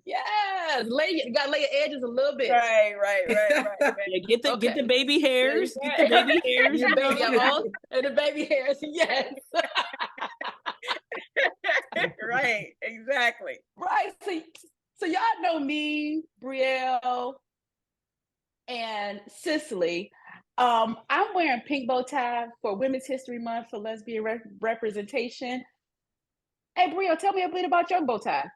Yes. You gotta lay your edges a little bit. Right. Yeah, get the baby hairs. Yeah, Get the baby hairs. the baby all and the baby hairs. Yes. Right, exactly. Right. So y'all know me, Brielle, and Cicely. I'm wearing pink bow tie for Women's History Month for lesbian representation. Hey, Brielle, tell me a bit about your bow tie.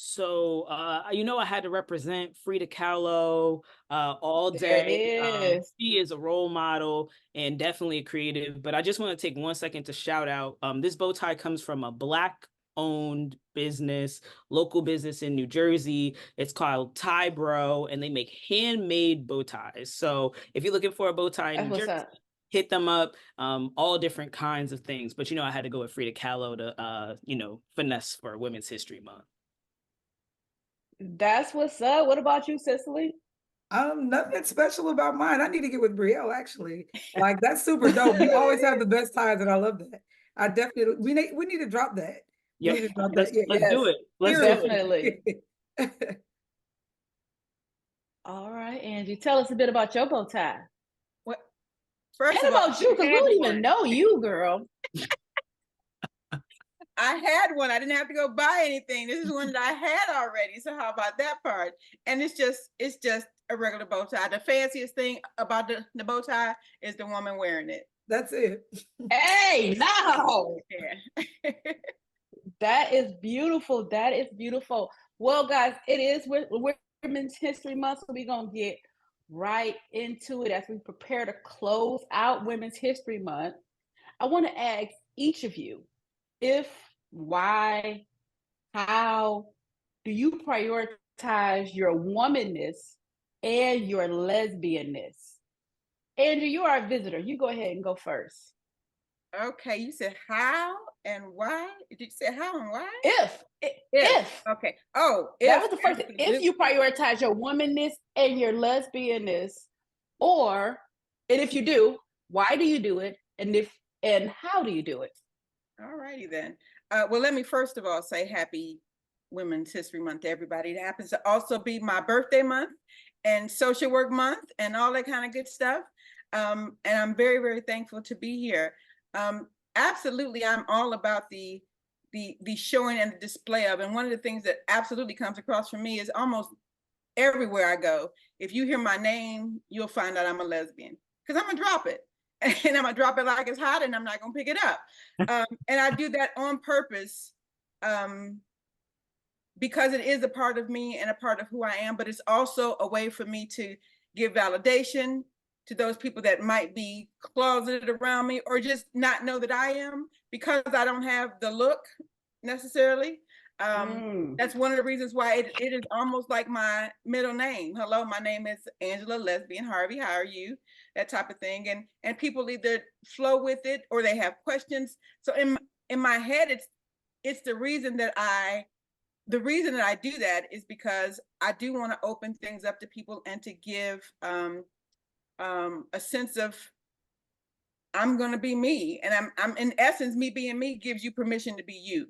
So, I had to represent Frida Kahlo all There it day. is. She is a role model and definitely a creative. But I just want to take 1 second to shout out. This bow tie comes from a Black-owned business, local business in New Jersey. It's called Tie Bro, and they make handmade bow ties. So, if you're looking for a bow tie in New Jersey, hit them up. All different kinds of things. But I had to go with Frida Kahlo to finesse for Women's History Month. That's what's up. What about you, Cicely? Nothing special about mine. I need to get with Brielle, actually. Like, that's super dope. You always have the best ties, and I love that. I definitely we need to drop that. Yeah, let's yes. Do it. Let's definitely. All right, Angie, tell us a bit about your bow tie. What? First and about you, because we don't even know you, girl. I had one. I didn't have to go buy anything. This is one that I had already. So how about that part? And it's just a regular bow tie. The fanciest thing about the bow tie is the woman wearing it. That's it. Hey, no. Yeah. That is beautiful. That is beautiful. Well, guys, it is Women's History Month, so we're going to get right into it as we prepare to close out Women's History Month. I want to ask each of you, why, how do you prioritize your womanness and your lesbianness? Andrew, you are a visitor. You go ahead and go first. Okay, you said how and why? Did you say how and why? If. Okay. Oh, that was the first. If you prioritize your womanness and your lesbianness, and if you do, why do you do it? And how do you do it? All righty then. Well, let me first of all say happy Women's History Month to everybody. It happens to also be my birthday month and social work month and all that kind of good stuff. And I'm very, very thankful to be here. Absolutely, I'm all about the showing and the display of. And one of the things that absolutely comes across for me is almost everywhere I go, if you hear my name, you'll find out I'm a lesbian, because I'm gonna drop it. And I'm gonna drop it like it's hot, and I'm not gonna pick it up. And I do that on purpose, because it is a part of me and a part of who I am, but it's also a way for me to give validation to those people that might be closeted around me or just not know that I am, because I don't have the look necessarily. That's one of the reasons why it is almost like my middle name. Hello, my name is Angela Lesbian Harvey. How are you? That type of thing. And people either flow with it or they have questions. So in my head, it's the reason that I do that is because I do want to open things up to people and to give a sense of I'm going to be me. And I'm in essence, me being me gives you permission to be you.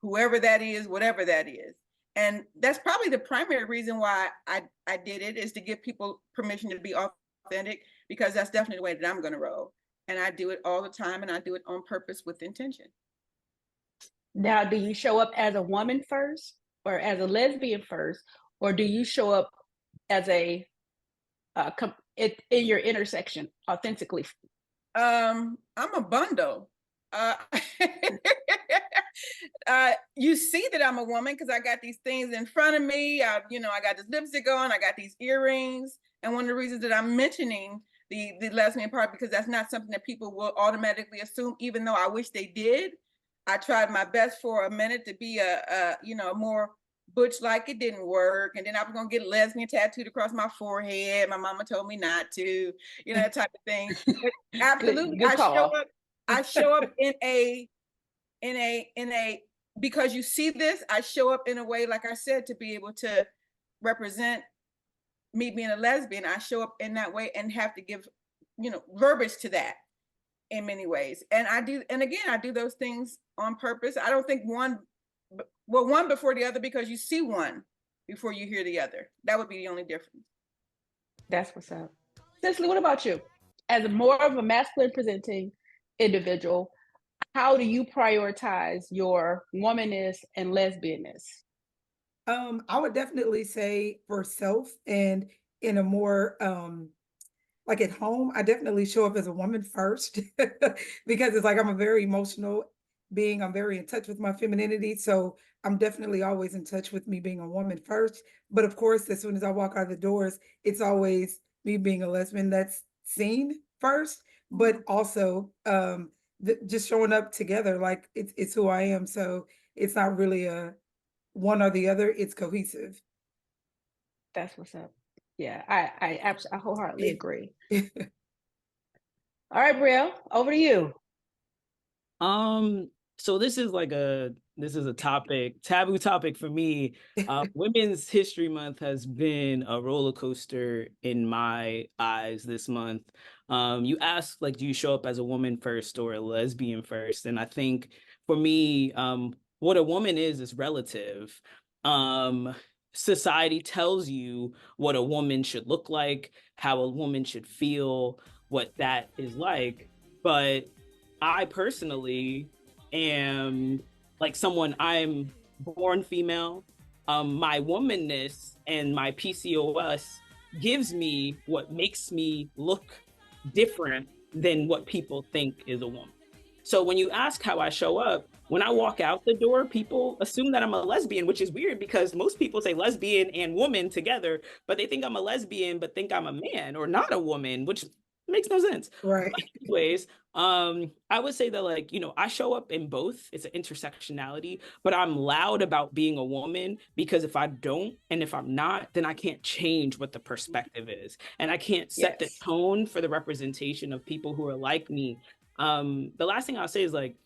Whoever that is, whatever that is. And that's probably the primary reason why I did it, is to give people permission to be authentic, because that's definitely the way that I'm going to roll. And I do it all the time, and I do it on purpose with intention. Now, do you show up as a woman first or as a lesbian first, or do you show up as in your intersection authentically? I'm a bundle. You see that I'm a woman because I got these things in front of me. I got this lipstick on, I got these earrings. And one of the reasons that I'm mentioning the lesbian part, because that's not something that people will automatically assume, even though I wish they did. I tried my best for a minute to be a more butch, like it didn't work. And then I was gonna get lesbian tattooed across my forehead. My mama told me not to, that type of thing. But absolutely, good call. I show up in a because you see this, I show up in a way, like I said, to be able to represent me being a lesbian. I show up in that way and have to give, verbiage to that in many ways. And I do those things on purpose. I don't think one Well, one before the other because you see one before you hear the other. That would be the only difference. That's what's up. Cicely, what about you? As a more of a masculine presenting individual, how do you prioritize your womanness and lesbianness? I would definitely say for self and in a more like at home, I definitely show up as a woman first because it's like I'm a very emotional being. I'm very in touch with my femininity. So I'm definitely always in touch with me being a woman first. But of course, as soon as I walk out of the doors, it's always me being a lesbian that's seen first, but also just showing up together like it's who I am. So it's not really a one or the other, it's cohesive. That's what's up. Yeah, I absolutely, I wholeheartedly agree. All right, Brielle, over to you. So this is a taboo topic for me. Women's History Month has been a roller coaster in my eyes this month. You asked, like, do you show up as a woman first or a lesbian first? And I think for me, what a woman is relative. Society tells you what a woman should look like, how a woman should feel, what that is like. But I personally am like someone, I'm born female. My womanness and my PCOS gives me what makes me look different than what people think is a woman. So when you ask how I show up, when I walk out the door, people assume that I'm a lesbian, which is weird because most people say lesbian and woman together, but they think I'm a lesbian, but think I'm a man or not a woman, which makes no sense. Right. But anyways, I would say that, like, I show up in both. It's an intersectionality, but I'm loud about being a woman because if I don't and if I'm not, then I can't change what the perspective is. And I can't set the tone for the representation of people who are like me. The last thing I'll say is, like,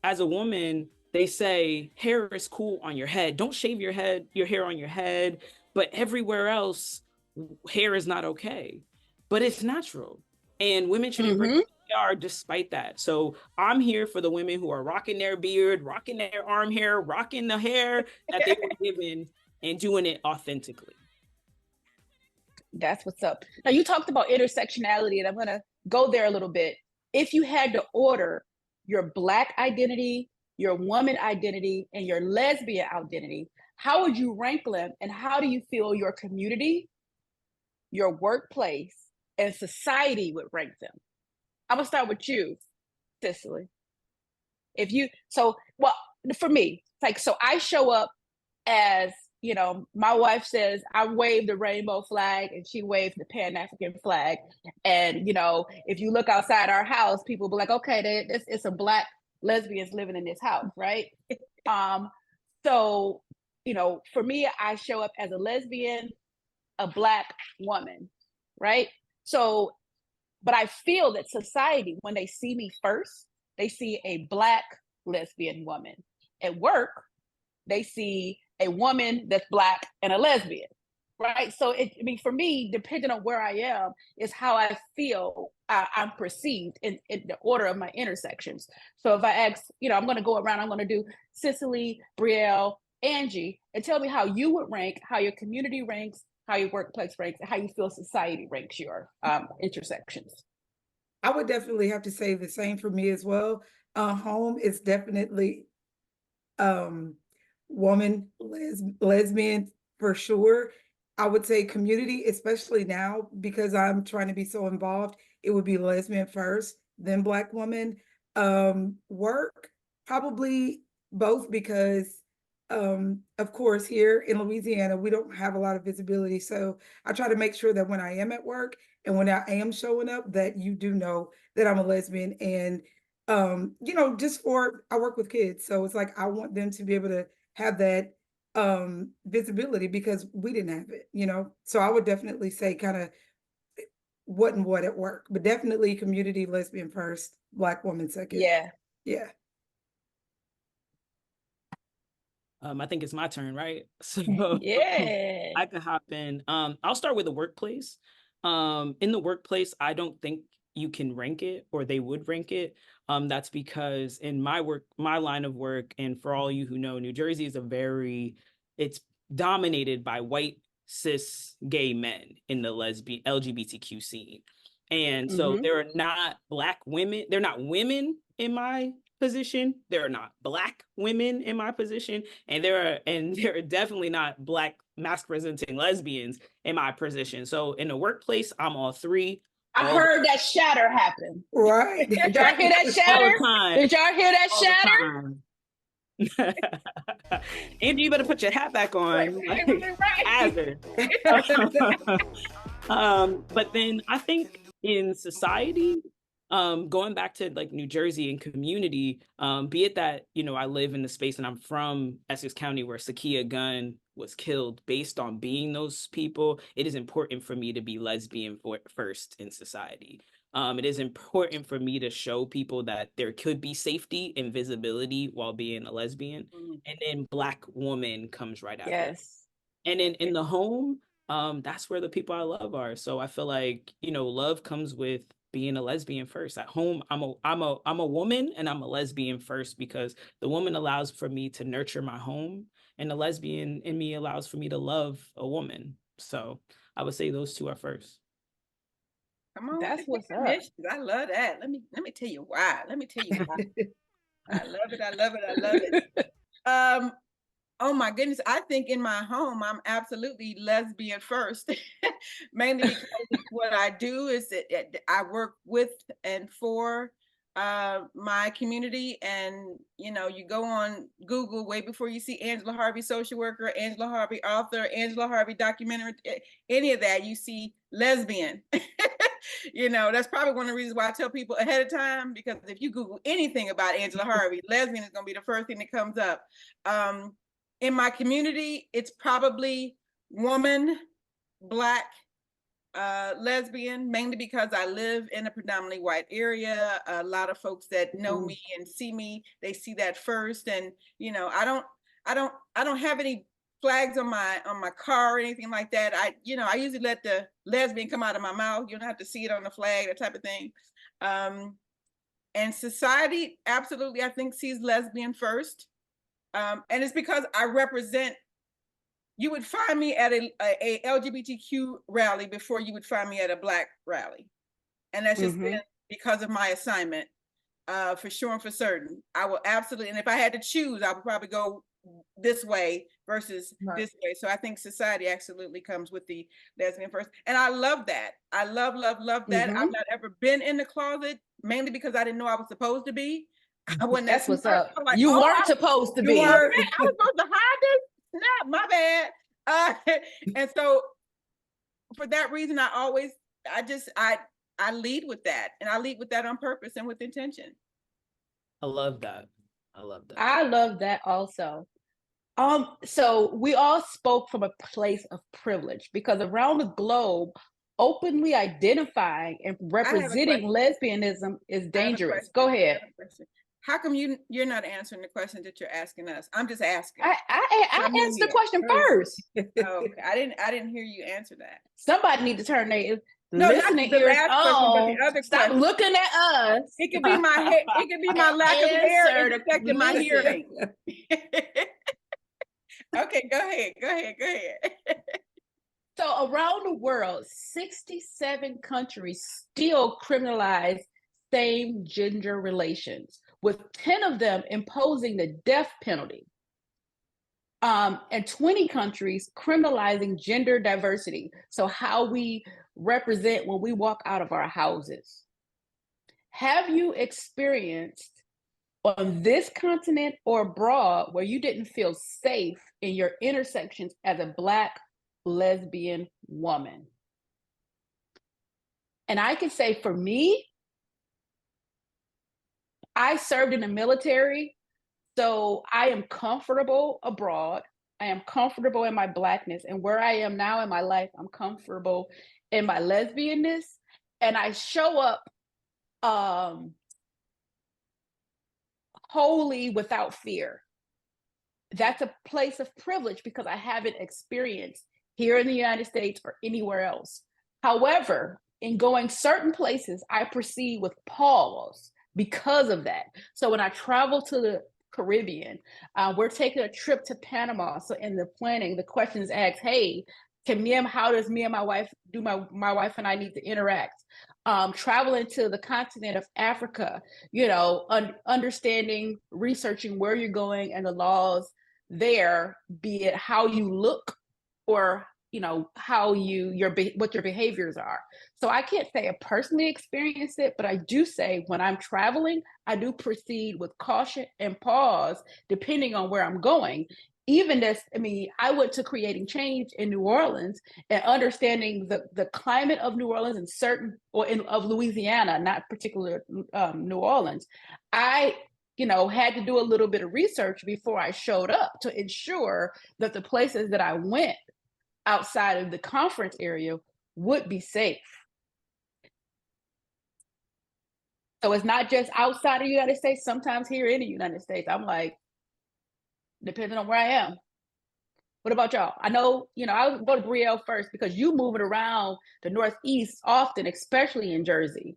as a woman, they say hair is cool on your head. Don't shave your hair on your head, but everywhere else, hair is not okay. But it's natural. And women should embrace who they are despite that. So I'm here for the women who are rocking their beard, rocking their arm hair, rocking the hair that they were given and doing it authentically. That's what's up. Now, you talked about intersectionality, and I'm going to go there a little bit. If you had to order your Black identity, your woman identity, and your lesbian identity, how would you rank them? And how do you feel your community, your workplace, and society would rank them? I'm going to start with you, Cicely. For me, like, so I show up as, my wife says I wave the rainbow flag and she waves the Pan-African flag. And, if you look outside our house, people be like, okay, it's some Black lesbians living in this house, right? So, for me, I show up as a lesbian, a Black woman, right? So, but I feel that society, when they see me first, they see a Black lesbian woman. At work, they see a woman that's Black and a lesbian, right? So, for me, depending on where I am, is how I feel I'm perceived in the order of my intersections. So if I ask, I'm going to go around, I'm going to do Cicely, Brielle, Angie, and tell me how you would rank, how your community ranks, how your workplace ranks, and how you feel society ranks your intersections. I would definitely have to say the same for me as well. Home is definitely woman, lesbian for sure. I would say community, especially now, because I'm trying to be so involved, it would be lesbian first, then Black woman. Work, probably both because of course, here in Louisiana, we don't have a lot of visibility. So I try to make sure that when I am at work and when I am showing up, that you do know that I'm a lesbian. And, I work with kids. So it's like I want them to be able to have that visibility because we didn't have it. So I would definitely say kind of what and what at work, but definitely community, lesbian first, Black woman second. Yeah. Yeah. I think it's my turn, right? So yeah, I can hop in. I'll start with the workplace. In the workplace, I don't think you can rank it or they would rank it, That's because in my line of work, and for all you who know, New Jersey is it's dominated by white cis gay men in the lesbian LGBTQ scene. And so there are not Black women, they're not women in my position, there are not Black women in my position, and there are definitely not Black masc presenting lesbians in my position. So in the workplace, I'm all three. I heard that shatter happen. Right. Did y'all hear that shatter? All the time. Did y'all hear that All shatter? Andrew, you better put your hat back on. Right. But then I think in society, going back to like New Jersey and community, be it that, you know, I live in the space and I'm from Essex County where Sakia Gunn was killed based on being those people, it is important for me to be lesbian first in society. It is important for me to show people that there could be safety and visibility while being a lesbian. And then Black woman comes right after. Yes. And then in the home, that's where the people I love are. So I feel like, you know, love comes with being a lesbian first. At home, I'm a woman and I'm a lesbian first, because the woman allows for me to nurture my home, and the lesbian in me allows for me to love a woman. So I would say those two are first. Come on, that's what's up. I love that. Let me tell you why. I love it. I love it. Oh my goodness. I think in my home, I'm absolutely lesbian first, mainly because what I do is that I work with and for my community. And, you know, you go on Google way before you see Angela Harvey social worker, Angela Harvey author, Angela Harvey documentary, any of that, you see lesbian. You know, that's probably one of the reasons why I tell people ahead of time, because if you Google anything about Angela Harvey, lesbian is going to be the first thing that comes up. In my community, it's probably woman, Black, lesbian, mainly because I live in a predominantly white area. A lot of folks that know me and see me, they see that first. And, you know, I don't have any flags on my car or anything like that. I usually let the lesbian come out of my mouth. You don't have to see it on the flag, that type of thing. And society absolutely, I think, sees lesbian first. And it's because I represent, you would find me at a LGBTQ rally before you would find me at a Black rally. And that's just been because of my assignment, for sure and for certain. I will absolutely, and if I had to choose, I would probably go this way versus this way. So I think society absolutely comes with the lesbian first. And I love that. I love that. I've not ever been in the closet, mainly because I didn't know I was supposed to be. That's what's up. Like, you weren't supposed to be. I was supposed to hide this? Snap, my bad. And so for that reason, I lead with that. And I lead with that on purpose and with intention. I love that. I love that also. So we all spoke from a place of privilege, because around the globe, openly identifying and representing lesbianism is dangerous. Go ahead. How come you're not answering the question that you're asking us? I'm just asking. I answered the question first. Oh, okay. I didn't hear you answer that. Somebody need to turn their listening ears on. Stop looking at us. It could be my hair. It could be my lack of hair affecting my hearing. Okay, go ahead. So around the world, 67 countries still criminalize same gender relations, with 10 of them imposing the death penalty, and 20 countries criminalizing gender diversity. So how we represent when we walk out of our houses. Have you experienced on this continent or abroad where you didn't feel safe in your intersections as a Black lesbian woman? And I can say for me, I served in the military, so I am comfortable abroad. I am comfortable in my Blackness, and where I am now in my life, I'm comfortable in my lesbianness, and I show up wholly without fear. That's a place of privilege because I haven't experienced here in the United States or anywhere else. However, in going certain places, I proceed with pause, because of that. So when I travel to the Caribbean, we're taking a trip to Panama. So in the planning, the question is asked, hey, how does me and my wife my wife and I need to interact? Traveling to the continent of Africa, understanding, researching where you're going and the laws there, be it how you look or how what your behaviors are. So I can't say I personally experienced it, but I do say when I'm traveling, I do proceed with caution and pause depending on where I'm going. Even I went to Creating Change in New Orleans and understanding the climate of New Orleans and of Louisiana, not particular New Orleans. I had to do a little bit of research before I showed up to ensure that the places that I went outside of the conference area would be safe. So it's not just outside of the United States. Sometimes here in the United States, I'm like, depending on where I am. What about y'all? I know, I'll go to Brielle first because you moving around the Northeast often, especially in Jersey.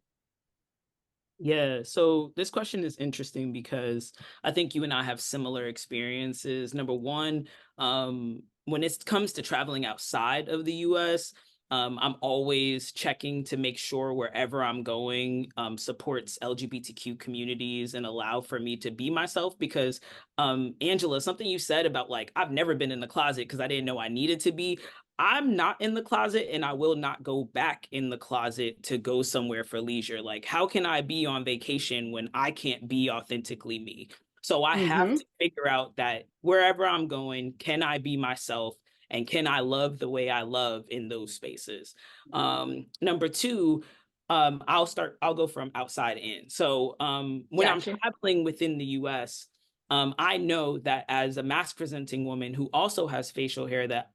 Yeah, so this question is interesting because I think you and I have similar experiences. Number one, when it comes to traveling outside of the US, I'm always checking to make sure wherever I'm going supports LGBTQ communities and allow for me to be myself. Because Angela, something you said about like, I've never been in the closet because I didn't know I needed to be. I'm not in the closet and I will not go back in the closet to go somewhere for leisure. Like, how can I be on vacation when I can't be authentically me? So I have to figure out that wherever I'm going, can I be myself? And can I love the way I love in those spaces? Number two, I'll go from outside in. So when I'm traveling within the US, I know that as a mask presenting woman who also has facial hair, that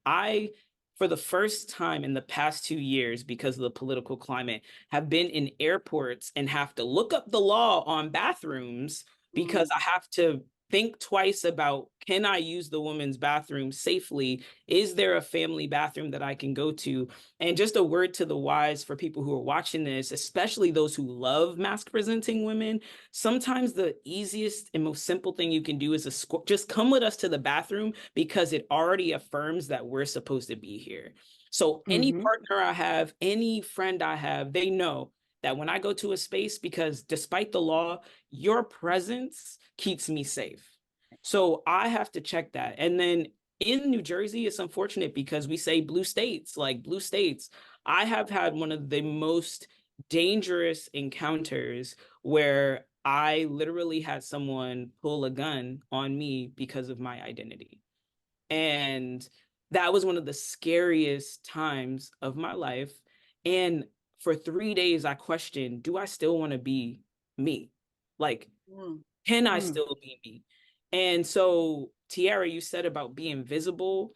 for the first time in the past 2 years, because of the political climate, have been in airports and have to look up the law on bathrooms because I have to think twice about, can I use the woman's bathroom safely? Is there a family bathroom that I can go to? And just a word to the wise for people who are watching this, especially those who love mask presenting women, sometimes the easiest and most simple thing you can do is just come with us to the bathroom because it already affirms that we're supposed to be here. So any partner I have, any friend I have, they know that when I go to a space, because despite the law, your presence keeps me safe. So I have to check that. And then in New Jersey, it's unfortunate because we say blue states, like blue states. I have had one of the most dangerous encounters where I literally had someone pull a gun on me because of my identity. And that was one of the scariest times of my life. And for 3 days, I questioned, do I still want to be me? Like, can I still be me? And so, Tiara, you said about being visible,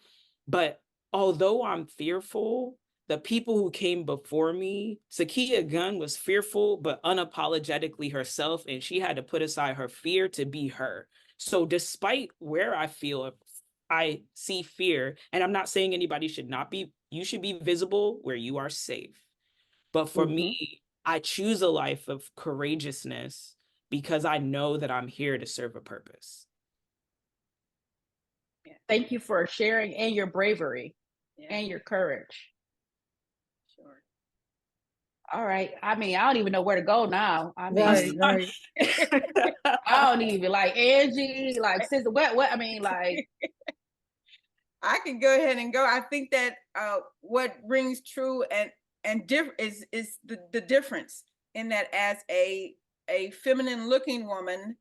but although I'm fearful, the people who came before me, Sakia Gunn was fearful, but unapologetically herself, and she had to put aside her fear to be her. So despite where I feel I see fear, and I'm not saying anybody should not be, you should be visible where you are safe. But for me, I choose a life of courageousness because I know that I'm here to serve a purpose. Thank you for sharing and your bravery and your courage. Sure. All right. I mean, I don't even know where to go now. I mean, Right. I don't even like Angie, like sister. What? I mean, like. I can go ahead and go. I think that what rings true and is the difference in that as a feminine looking woman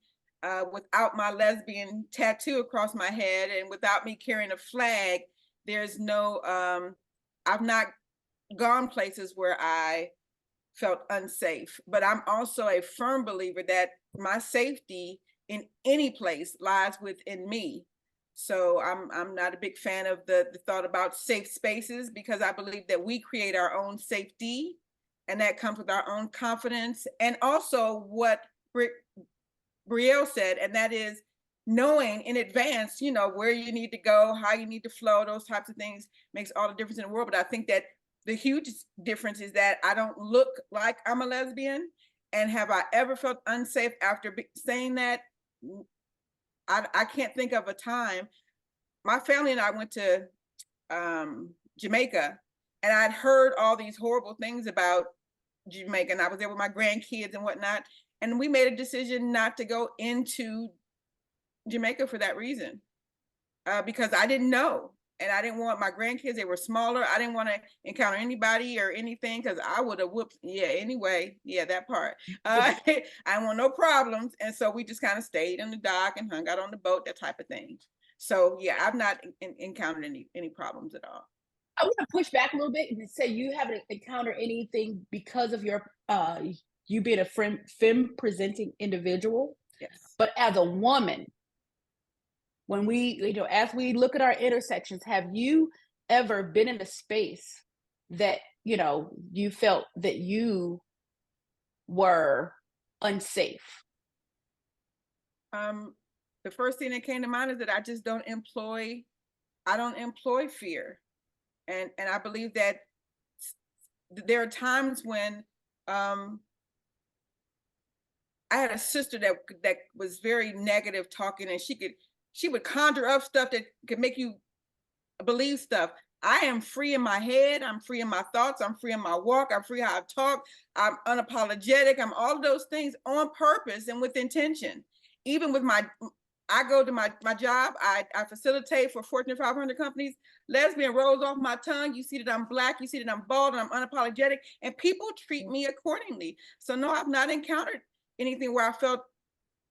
without my lesbian tattoo across my head and without me carrying a flag, there's no I've not gone places where I felt unsafe. But I'm also a firm believer that my safety in any place lies within me. So I'm not a big fan of the thought about safe spaces because I believe that we create our own safety, and that comes with our own confidence. And also what Brielle said, and that is knowing in advance, where you need to go, how you need to flow, those types of things makes all the difference in the world. But I think that the huge difference is that I don't look like I'm a lesbian, And have I ever felt unsafe after saying that? I can't think of a time. My family and I went to Jamaica, and I'd heard all these horrible things about Jamaica, and I was there with my grandkids and whatnot, and we made a decision not to go into Jamaica for that reason, because I didn't know, and I didn't want my grandkids, they were smaller, I didn't want to encounter anybody or anything, because I would have whooped, anyway, that part. I didn't want no problems, and so we just kind of stayed in the dock and hung out on the boat, that type of thing. So I've not encountered any problems at all. I want to push back a little bit and say you haven't encountered anything because of your you being a femme presenting individual. Yes. But as a woman, when we, as we look at our intersections, have you ever been in a space that, you felt that you were unsafe? The first thing that came to mind is that I just don't employ fear. And I believe that there are times when I had a sister that was very negative talking, and she would conjure up stuff that could make you believe stuff. I am free in my head. I'm free in my thoughts. I'm free in my walk. I'm free how I talk. I'm unapologetic. I'm all of those things on purpose and with intention. Even with I go to my job, I facilitate for Fortune 500 companies. Lesbian rolls off my tongue. You see that I'm Black, you see that I'm bald, and I'm unapologetic, and people treat me accordingly. So no, I've not encountered anything where I felt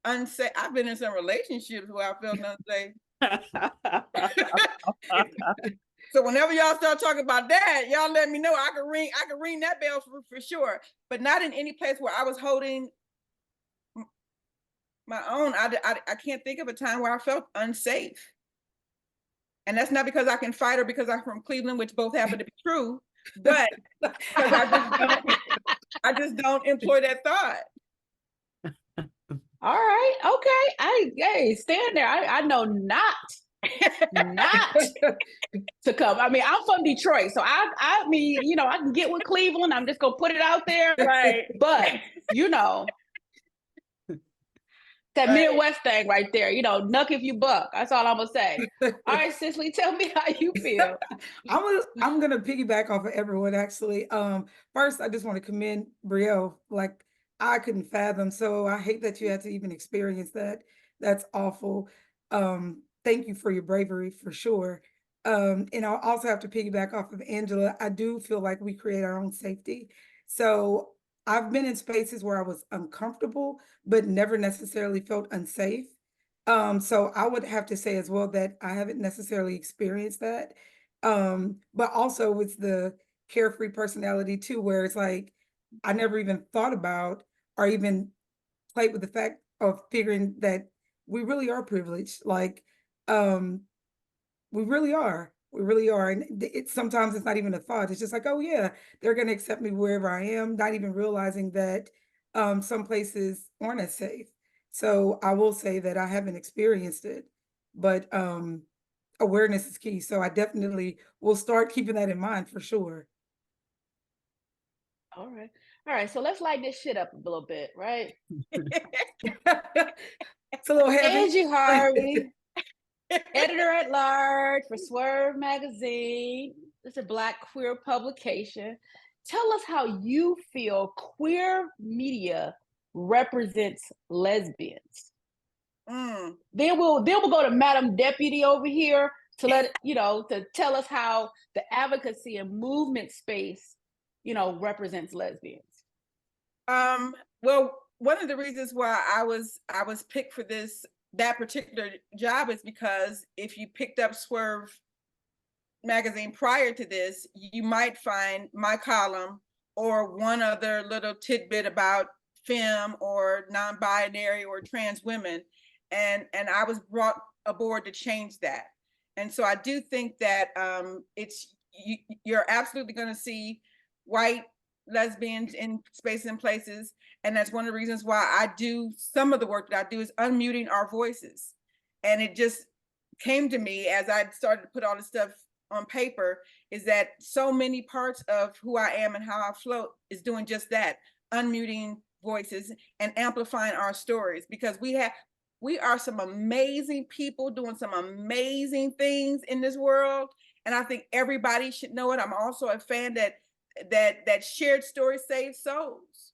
unsafe. I've been in some relationships where I felt unsafe. So whenever y'all start talking about that, y'all let me know. I can ring that bell for sure, but not in any place where I was holding my own. I can't think of a time where I felt unsafe. And that's not because I can fight or because I'm from Cleveland, which both happen to be true, but I just don't employ that thought. All right. Okay. Stand there. I know not to come. I mean, I'm from Detroit, so I mean, I can get with Cleveland. I'm just gonna put it out there. Right. But that Midwest thing right there, nuck if you buck. That's all I'm gonna say. All right, Cicely, tell me how you feel. I'm gonna piggyback off of everyone actually. First, I just want to commend Brielle. Like, I couldn't fathom. So I hate that you had to even experience that. That's awful. Thank you for your bravery for sure. And I'll also have to piggyback off of Angela. I do feel like we create our own safety. So I've been in spaces where I was uncomfortable, but never necessarily felt unsafe. So I would have to say as well that I haven't necessarily experienced that. But also it's the carefree personality too, where it's like, I never even thought about or even played with the fact of figuring that we really are privileged. Like, we really are. We really are. And sometimes it's not even a thought. It's just like, oh yeah, they're going to accept me wherever I am, not even realizing that some places aren't as safe. So I will say that I haven't experienced it, but awareness is key. So I definitely will start keeping that in mind for sure. All right. So let's lighten this shit up a little bit, right? It's a little heavy. Angie Harvey, editor-at-large for Swerve Magazine. It's a Black queer publication. Tell us how you feel queer media represents lesbians. Then we'll go to Madam Deputy over here to to tell us how the advocacy and movement space, represents lesbians. Well, one of the reasons why I was picked for that particular job is because if you picked up Swerve Magazine prior to this, you might find my column or one other little tidbit about femme or non-binary or trans women, and I was brought aboard to change that. And so I do think that you're absolutely going to see white lesbians in spaces and places, and that's one of the reasons why I do some of the work that I do is unmuting our voices. And it just came to me as I started to put all this stuff on paper, is that so many parts of who I am and how I float is doing just that, unmuting voices and amplifying our stories, because we are some amazing people doing some amazing things in this world. And I think everybody should know it. I'm also a fan that shared stories save souls.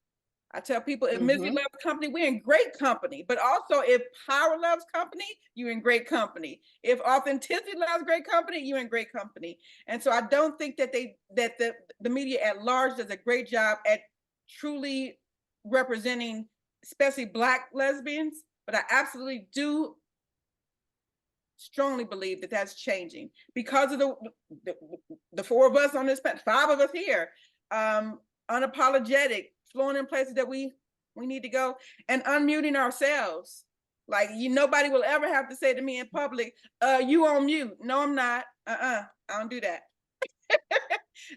I tell people, if misery loves company, we're in great company. But also, if power loves company, you're in great company. If authenticity loves great company, you're in great company. And so I don't think that the media at large does a great job at truly representing, especially Black lesbians. But I absolutely do strongly believe that that's changing because of the four of us on this, 5 of us here, unapologetic, flowing in places that we need to go, and unmuting ourselves. Like, nobody will ever have to say to me in public, you on mute. No, I'm not. I don't do that.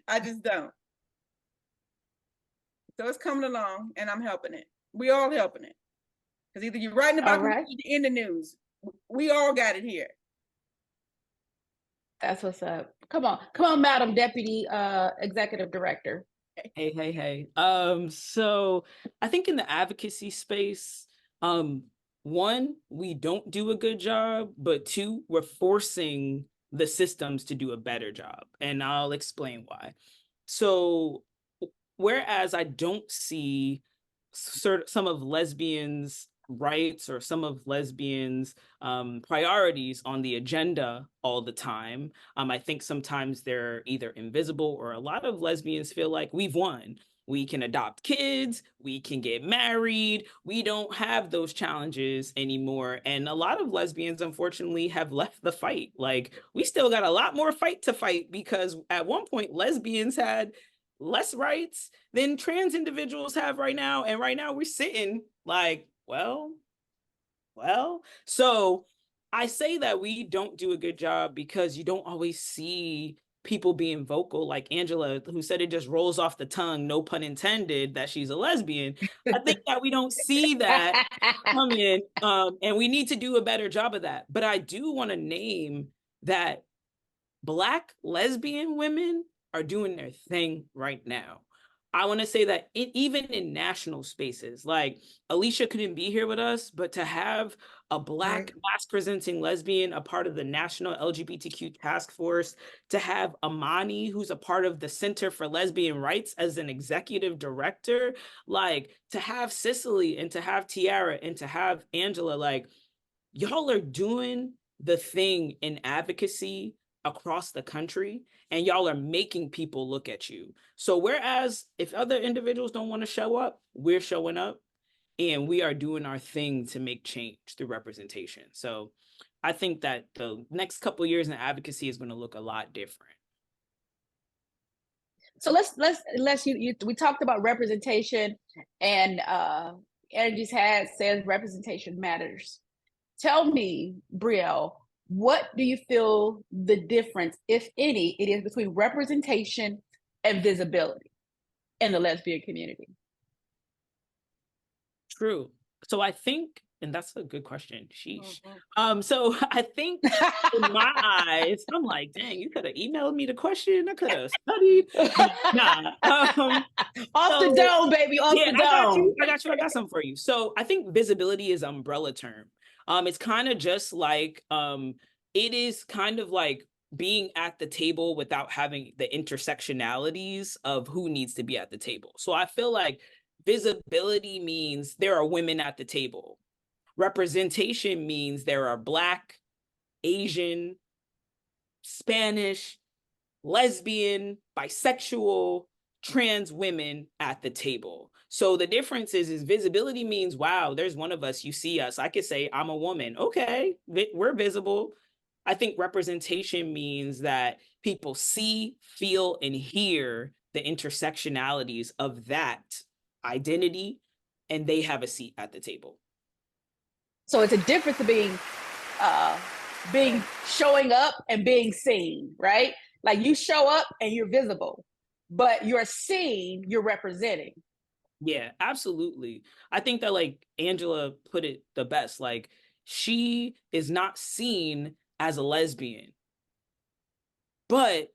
I just don't. So it's coming along, and I'm helping it. We all helping it. Because either you're writing about it in the news. We all got it here. That's what's up. Come on, Madam Deputy Executive Director. Hey. So I think in the advocacy space, one, we don't do a good job, but two, we're forcing the systems to do a better job. And I'll explain why. So whereas I don't see some of lesbians' rights or some of lesbians' priorities on the agenda all the time, I think sometimes they're either invisible, or a lot of lesbians feel like we've won. We can adopt kids, we can get married, we don't have those challenges anymore. And a lot of lesbians, unfortunately, have left the fight. Like, we still got a lot more fight to fight, because at one point, lesbians had less rights than trans individuals have right now. And right now we're sitting like, well. So I say that we don't do a good job because you don't always see people being vocal, like Angela, who said it just rolls off the tongue, no pun intended, that she's a lesbian. I think that we don't see that coming, and we need to do a better job of that. But I do want to name that Black lesbian women are doing their thing right now. I want to say that even in national spaces, like Alicia couldn't be here with us, but to have a Black mask presenting lesbian, a part of the National LGBTQ Task Force, to have Amani, who's a part of the Center for Lesbian Rights as an executive director, like to have Cicely and to have Tiara and to have Angela, like y'all are doing the thing in advocacy across the country, and y'all are making people look at you. So whereas if other individuals don't want to show up, we're showing up, and we are doing our thing to make change through representation. So I think that the next couple of years in advocacy is going to look a lot different. So let's we talked about representation, and Energy's had says representation matters. Tell me, Brielle, what do you feel the difference, if any, it is between representation and visibility in the lesbian community? True. So I think, and that's a good question. Sheesh. So I think in my eyes, I'm like, dang, you could have emailed me the question. I could have studied. Nah. Off the dome, baby. Off the dome. I got something for you. So I think visibility is an umbrella term. It's kind of just like, it is kind of like being at the table without having the intersectionalities of who needs to be at the table. So I feel like visibility means there are women at the table. Representation means there are Black, Asian, Spanish, lesbian, bisexual, trans women at the table. So the difference is visibility means, wow, there's one of us, you see us. I could say I'm a woman. Okay, we're visible. I think representation means that people see, feel, and hear the intersectionalities of that identity, and they have a seat at the table. So it's a difference of being showing up and being seen, right? Like you show up and you're visible, but you're seen, you're representing. Yeah, absolutely. I think that like Angela put it the best, like she is not seen as a lesbian, but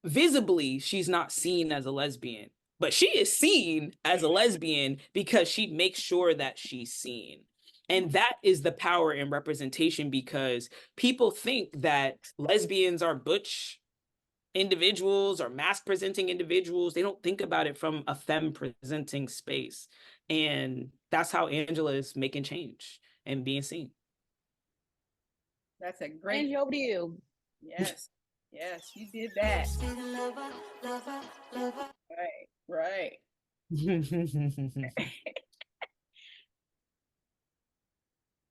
visibly she's not seen as a lesbian. but she is seen as a lesbian because she makes sure that she's seen. And that is the power in representation, because people think that lesbians are butch individuals or mask presenting individuals. They don't think about it from a femme presenting space. And that's how Angela is making change and being seen. That's a great. Angie, over to you. Yes, yes, you did that. Right.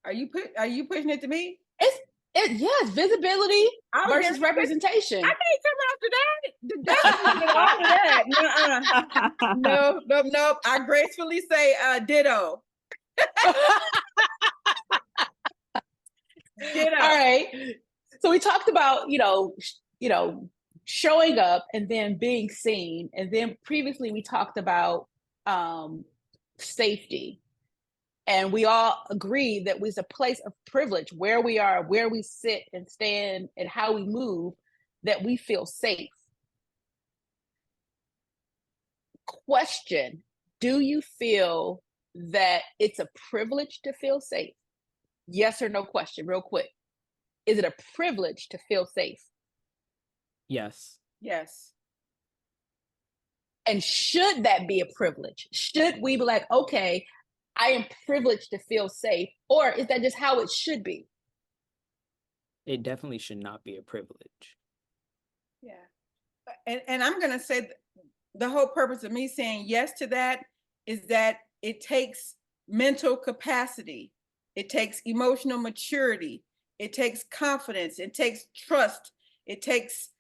Are you pushing it to me? Yes, visibility versus representation. I can't come after that. Nope. I gracefully say ditto. Ditto. All right. So we talked about, showing up and then being seen. And then previously we talked about safety. And we all agreed that was a place of privilege, where we are, where we sit and stand, and how we move, that we feel safe. Question: do you feel that it's a privilege to feel safe? Yes or no question, real quick. Is it a privilege to feel safe? Yes. Yes. And should that be a privilege? Should we be like, okay, I am privileged to feel safe? Or is that just how it should be? It definitely should not be a privilege. Yeah. And I'm going to say the whole purpose of me saying yes to that is that it takes mental capacity. It takes emotional maturity. It takes confidence. It takes trust. It takes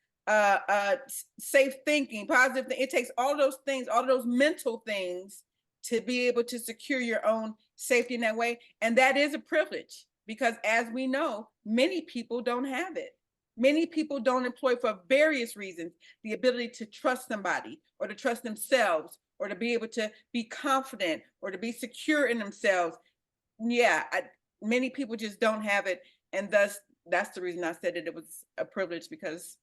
safe thinking, positive. It takes all those things, all those mental things, to be able to secure your own safety in that way. And that is a privilege, because as we know, many people don't have it. Many people don't employ, for various reasons, the ability to trust somebody, or to trust themselves, or to be able to be confident, or to be secure in themselves. Yeah, many people just don't have it. And thus, that's the reason I said that it was a privilege, because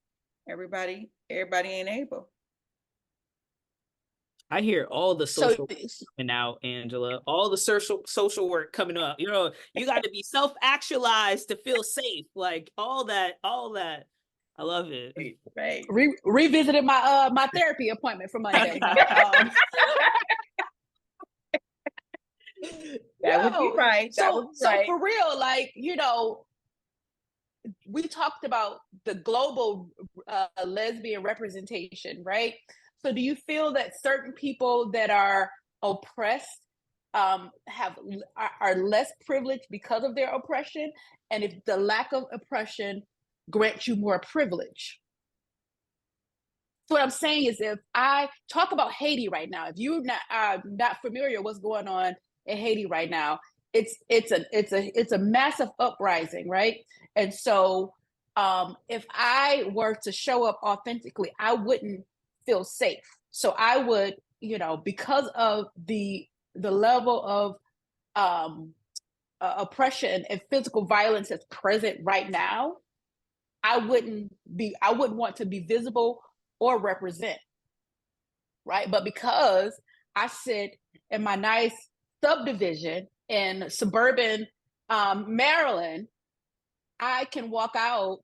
everybody ain't able. I hear all the social work coming out, Angela. All the social work coming up. You got to be self-actualized to feel safe. Like all that. I love it. Right. Revisited my therapy appointment for Monday. That would be right. So for real, we talked about the global lesbian representation, right? So do you feel that certain people that are oppressed are less privileged because of their oppression? And if the lack of oppression grants you more privilege? So what I'm saying is, if I talk about Haiti right now, if you're not familiar with what's going on in Haiti right now, it's a massive uprising, right? And so if I were to show up authentically, I wouldn't feel safe. So I would, because of the level of oppression and physical violence that's present right now, I wouldn't want to be visible or represent, right? But because I sit in my nice subdivision in suburban Maryland, I can walk out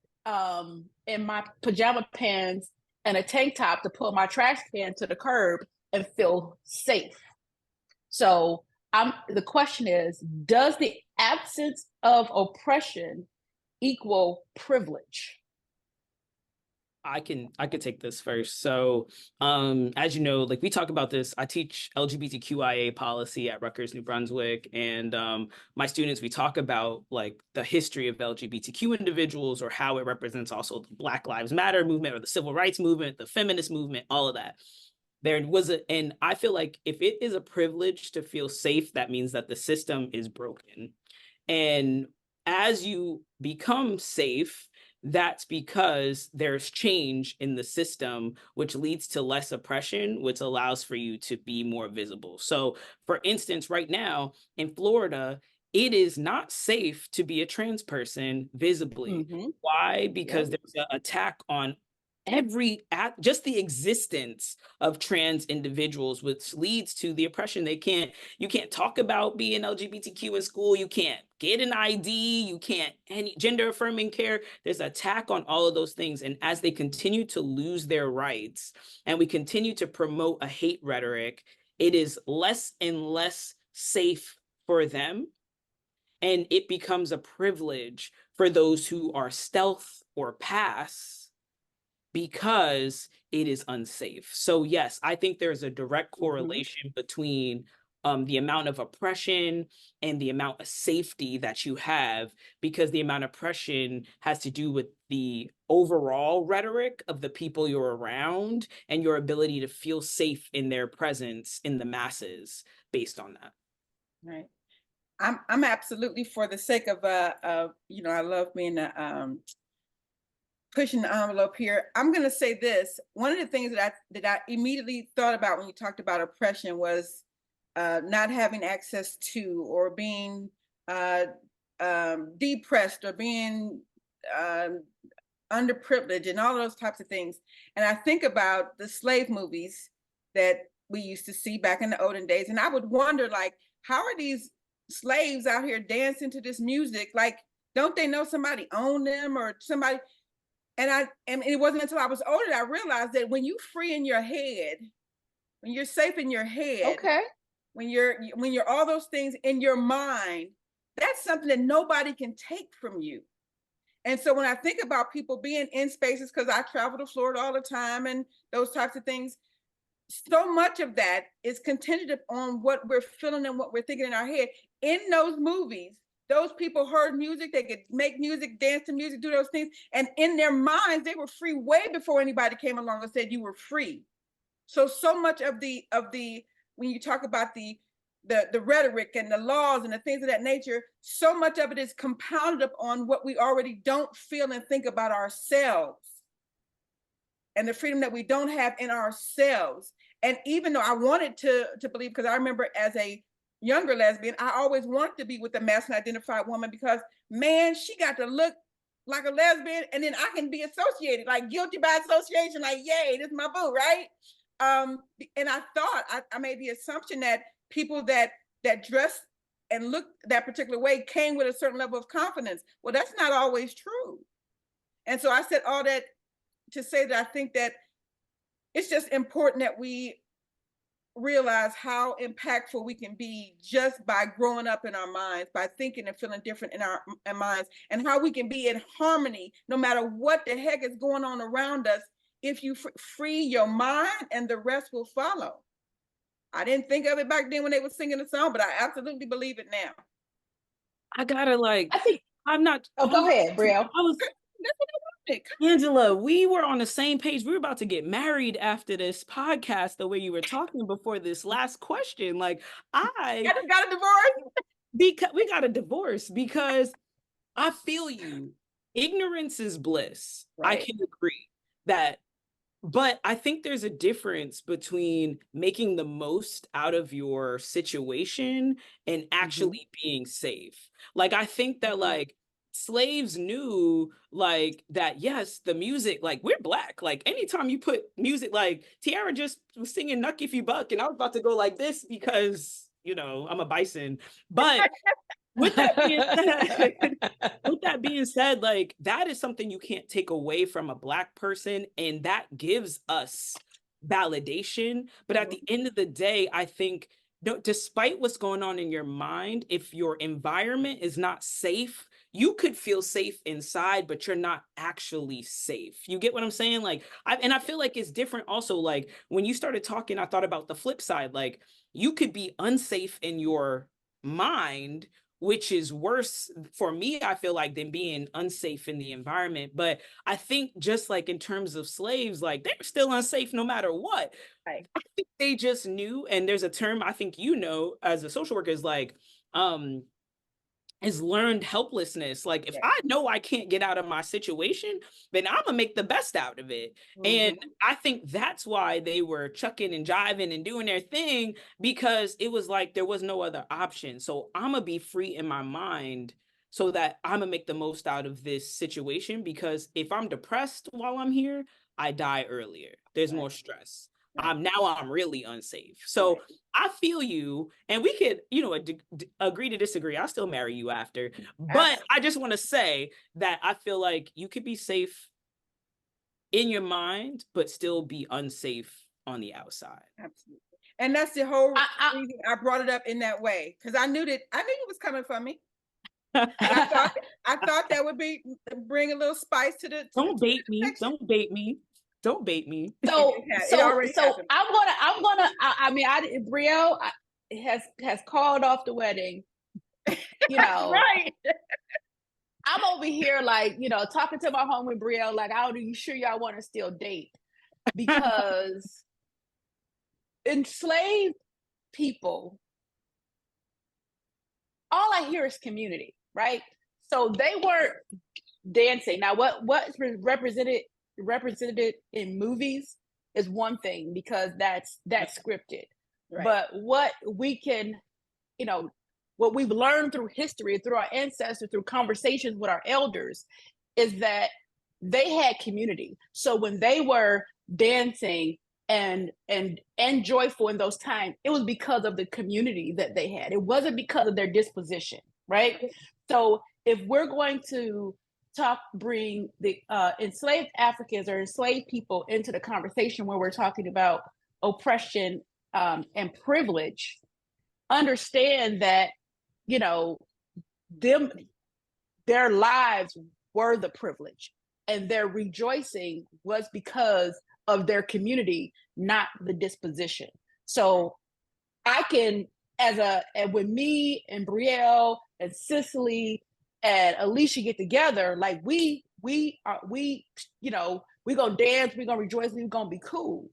in my pajama pants and a tank top to pull my trash can to the curb and feel safe. So the question is, does the absence of oppression equal privilege? I could take this first. So, as you know, like we talk about this, I teach LGBTQIA policy at Rutgers, New Brunswick, and my students, we talk about like the history of LGBTQ individuals, or how it represents also the Black Lives Matter movement, or the civil rights movement, the feminist movement, all of that. And I feel like if it is a privilege to feel safe, that means that the system is broken. And as you become safe, that's because there's change in the system, which leads to less oppression, which allows for you to be more visible. So, for instance, right now in Florida, it is not safe to be a trans person visibly. Mm-hmm. Why? Because there's an attack on just the existence of trans individuals, which leads to the oppression. You can't talk about being LGBTQ in school. You can't get an ID. You can't any gender affirming care. There's an attack on all of those things. And as they continue to lose their rights and we continue to promote a hate rhetoric, it is less and less safe for them. And it becomes a privilege for those who are stealth or pass because it is unsafe. So yes, I think there's a direct correlation between the amount of oppression and the amount of safety that you have, because the amount of oppression has to do with the overall rhetoric of the people you're around and your ability to feel safe in their presence in the masses based on that. Right. I'm absolutely, for the sake of you know, I love being pushing the envelope here. I'm going to say this. One of the things that I immediately thought about when you talked about oppression was not having access to, or being depressed, or being underprivileged, and all those types of things. And I think about the slave movies that we used to see back in the olden days, and I would wonder, like, how are these slaves out here dancing to this music? Like, don't they know somebody owned them or somebody? And it wasn't until I was older that I realized that when you free in your head, when you're safe in your head, Okay. when you're all those things in your mind, that's something that nobody can take from you. And so when I think about people being in spaces, because I travel to Florida all the time and those types of things, so much of that is contingent on what we're feeling and what we're thinking in our head. In those movies, those people heard music, they could make music, dance to music, do those things. And in their minds, they were free way before anybody came along and said you were free. So much of the, when you talk about the rhetoric and the laws and the things of that nature, so much of it is compounded upon what we already don't feel and think about ourselves, and the freedom that we don't have in ourselves. And even though I wanted to believe, because I remember as a younger lesbian, I always wanted to be with a masculine identified woman, because man, she got to look like a lesbian, and then I can be associated, like guilty by association, like, yay, this is my boo, right? And I thought, I made the assumption that people that dress and look that particular way came with a certain level of confidence. Well, that's not always true. And so I said all that to say that I think that it's just important that we realize how impactful we can be just by growing up in our minds, by thinking and feeling different in our minds, and how we can be in harmony no matter what the heck is going on around us if you free your mind, and the rest will follow. I didn't think of it back then when they were singing the song, but I absolutely believe it now. I gotta I think. I'm not. Oh, go ahead, Brielle. Angela, we were on the same page. We were about to get married after this podcast, the way you were talking before this last question. Like, I just got a divorce. Because we got a divorce, because I feel you. Ignorance is bliss. Right. I can agree that. But I think there's a difference between making the most out of your situation and actually being safe. Like, I think that like slaves knew like that, yes, the music, like, we're Black. Like, anytime you put music, like Tiara just was singing Nuck If You Buck, and I was about to go like this because, you know, I'm a bison. But with that being said, like, that is something you can't take away from a Black person, and that gives us validation. But at the end of the day, I think, despite what's going on in your mind, if your environment is not safe, you could feel safe inside, but you're not actually safe. You get what I'm saying? Like, I feel like it's different also. Like, when you started talking, I thought about the flip side. Like, you could be unsafe in your mind, which is worse for me, I feel like, than being unsafe in the environment. But I think just like in terms of slaves, like, they're still unsafe no matter what. Right. I think they just knew, and there's a term I think you know as a social worker, is like, is learned helplessness. Like, if I know I can't get out of my situation, then I'm gonna make the best out of it. And I think that's why they were chucking and jiving and doing their thing, because it was like there was no other option. So I'm gonna be free in my mind so that I'm gonna make the most out of this situation, because if I'm depressed while I'm here, I die earlier. There's more Right. stress. Right. Now I'm really unsafe. So Right. I feel you, and we could, agree to disagree. I'll still marry you after. But Absolutely. I just want to say that I feel like you could be safe in your mind, but still be unsafe on the outside. Absolutely. And that's the whole I- reason I brought it up in that way, because I knew it was coming from me. And I thought that would bring a little spice to the Don't bait me. conversation. Don't bait me. Don't bait me. So It already happened. I'm gonna. I mean, Brielle has called off the wedding. You know, Right. I'm over here like, talking to my homie Brielle, like, are you sure y'all want to still date? Because enslaved people, all I hear is community, right? So they weren't dancing. Now, what's represented in movies is one thing, because that's scripted. Right. But what we can, what we've learned through history, through our ancestors, through conversations with our elders, is that they had community. So when they were dancing and joyful in those times, it was because of the community that they had. It wasn't because of their disposition, right? So if we're going to bring the enslaved Africans or enslaved people into the conversation where we're talking about oppression and privilege, understand that, their lives were the privilege, and their rejoicing was because of their community, not the disposition. So I can, and when me and Brielle and Cicely and Alicia get together, like we gonna dance, we gonna rejoice, we gonna be cool.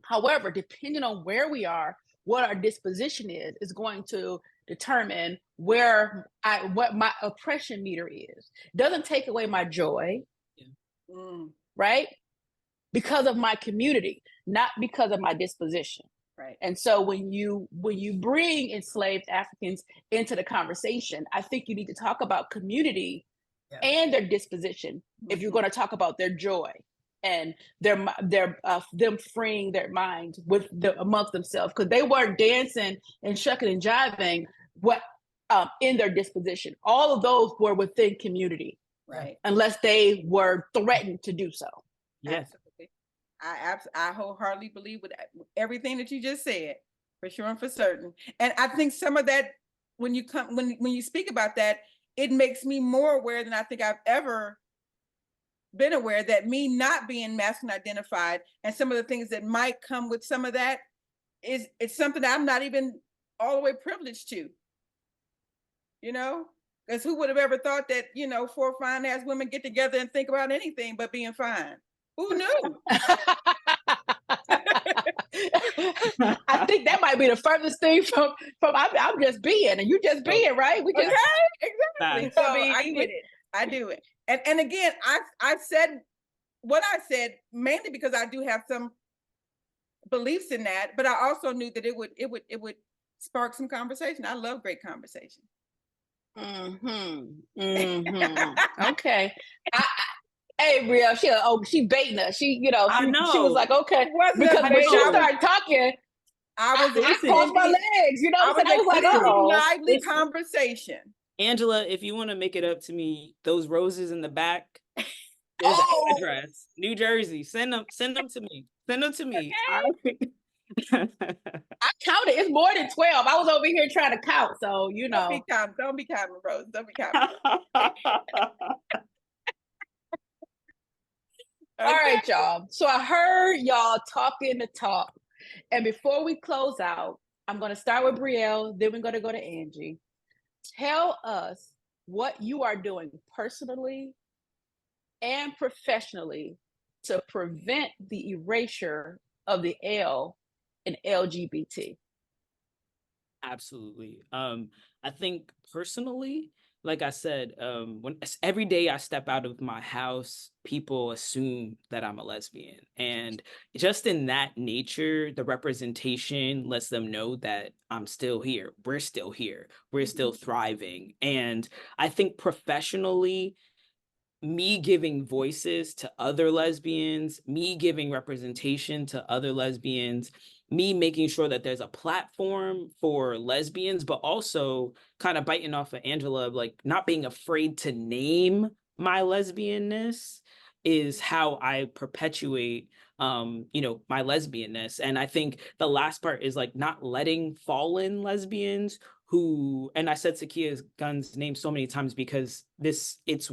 However, depending on where we are, what our disposition is going to determine what my oppression meter is. Doesn't take away my joy, right? Because of my community, not because of my disposition. Right. And so when you bring enslaved Africans into the conversation, I think you need to talk about community and their disposition if you're going to talk about their joy and them freeing their minds amongst themselves, because they weren't dancing and shucking and jiving in their disposition. All of those were within community, right? Unless they were threatened to do so. Yes. Absolutely. I wholeheartedly believe with everything that you just said, for sure and for certain. And I think some of that, when you speak about that, it makes me more aware than I think I've ever been aware, that me not being masculine identified and some of the things that might come with some of that it's something that I'm not even all the way privileged to. Because who would have ever thought that, four fine ass women get together and think about anything but being fine? Who knew? I think that might be the furthest thing from I'm just being, and you just being, right? We just exactly. So I get it. I do it. And again, I said what I said mainly because I do have some beliefs in that, but I also knew that it would spark some conversation. I love great conversation. Okay. Hey, Brielle, she baiting us. She was like, okay, because when she started talking, I crossed my legs. I was like, lively conversation. Angela, if you want to make it up to me, those roses in the back, there's an address, New Jersey. Send them to me. Send them to me. Okay. I counted. It's more than 12. I was over here trying to count, so Don't be counting, Rose. Don't be counting. All right, y'all. So I heard y'all talking the talk, and before we close out, I'm going to start with Brielle. Then we're going to go to Angie. Tell us what you are doing personally and professionally to prevent the erasure of the L in LGBT. Absolutely. I think personally, like I said, every day I step out of my house, people assume that I'm a lesbian. And just in that nature, the representation lets them know that I'm still here. We're still here. We're still thriving. And I think professionally, me giving voices to other lesbians, me giving representation to other lesbians, me making sure that there's a platform for lesbians, but also kind of biting off of Angela, like not being afraid to name my lesbianness is how I perpetuate you know, my lesbianness. And I think the last part is like not letting fallen lesbians who, and I said Sakia Gunn's name so many times because it's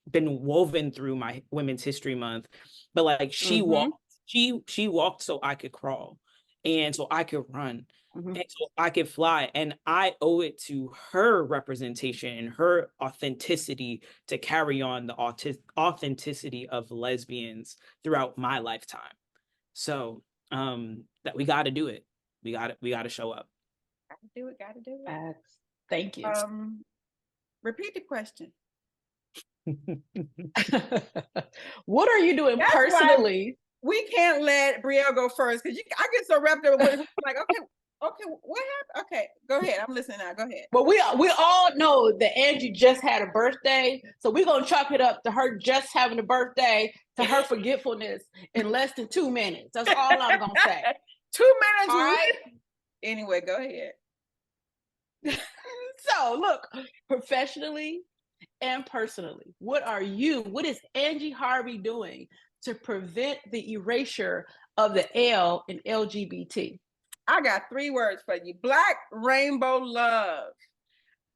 been woven through my Women's History Month, but like she walked so I could crawl, and so I could run, and so I could fly, and I owe it to her representation and her authenticity to carry on the authenticity of lesbians throughout my lifetime. So that we got to do it. We got to show up. Gotta do it. Thank you. Repeat the question. What are you doing personally? We can't let Brielle go first because I get so wrapped up with like, okay, what happened? Okay, go ahead. I'm listening now. Go ahead. But we all know that Angie just had a birthday, so we're gonna chalk it up to her just having a birthday, to her forgetfulness in less than 2 minutes. That's all I'm gonna say. 2 minutes, all right? Anyway, go ahead. So look, professionally and personally, what is Angie Harvey doing to prevent the erasure of the L in LGBT? I got 3 words for you. Black Rainbow Love.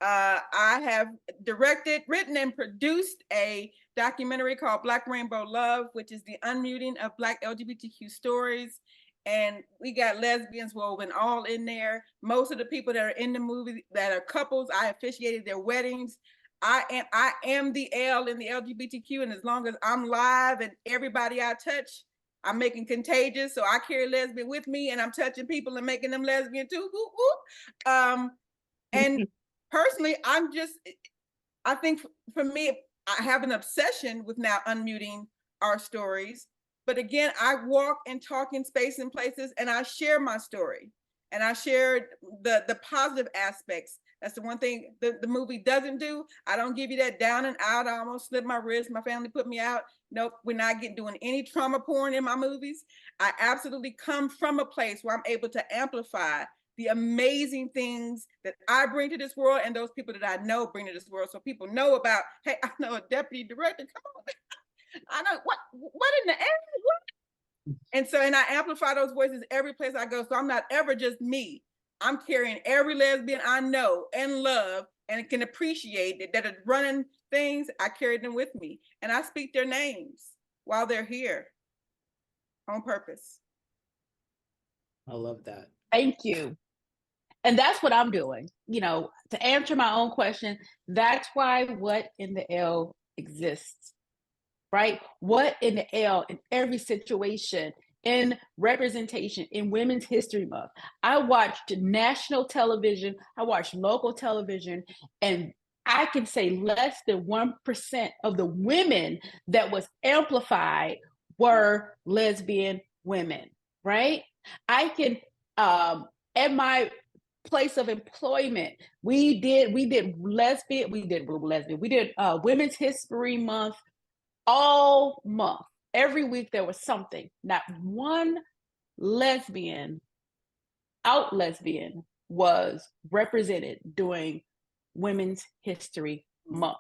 I have directed, written, and produced a documentary called Black Rainbow Love, which is the unmuting of Black LGBTQ stories. And we got lesbians woven all in there. Most of the people that are in the movie that are couples, I officiated their weddings. I am the L in the LGBTQ, and as long as I'm live and everybody I touch, I'm making contagious. So I carry lesbian with me, and I'm touching people and making them lesbian too. Whoop, whoop. And personally, I think for me, I have an obsession with now unmuting our stories. But again, I walk and talk in space and places, and I share my story, and I share the positive aspects. That's the one thing the movie doesn't do. I don't give you that down and out. I almost slipped my wrist. My family put me out. Nope, we're not doing any trauma porn in my movies. I absolutely come from a place where I'm able to amplify the amazing things that I bring to this world and those people that I know bring to this world. So people know about, hey, I know a deputy director. Come on. I know what in the air? What? And I amplify those voices every place I go. So I'm not ever just me. I'm carrying every lesbian I know and love and can appreciate that are running things. I carry them with me, and I speak their names while they're here on purpose. I love that. Thank you. And that's what I'm doing. You know, to answer my own question, that's why What in the L exists, right? What in the L in every situation, in representation, in Women's History Month. I watched national television, I watched local television, and I can say less than 1% of the women that was amplified were lesbian women, right? I can, at my place of employment, we did Women's History Month all month. Every week there was something. Not one out lesbian was represented during Women's History Month.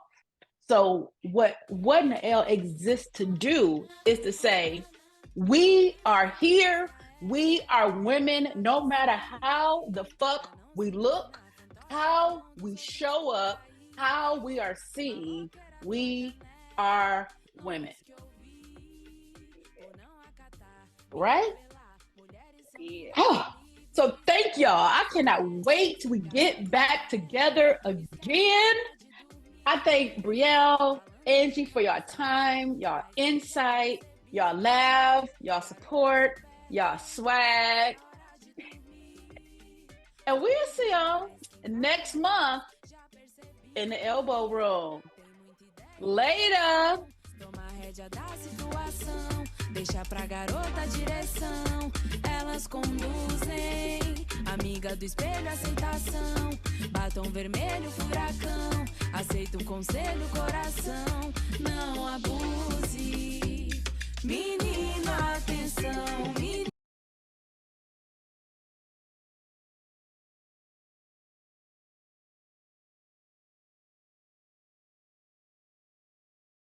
So what in the L exists to do is to say, we are here, we are women, no matter how the fuck we look, how we show up, how we are seen, we are women. Right? Yeah. So thank y'all. I cannot wait till we get back together again. I thank Brielle, Angie for y'all time, y'all insight, y'all laugh, y'all support, y'all swag. And we'll see y'all next month in the Elbow Room. Later. Deixa pra garota a direção, elas conduzem. Amiga do espelho, aceitação. Batom vermelho, furacão. Aceita o conselho, coração.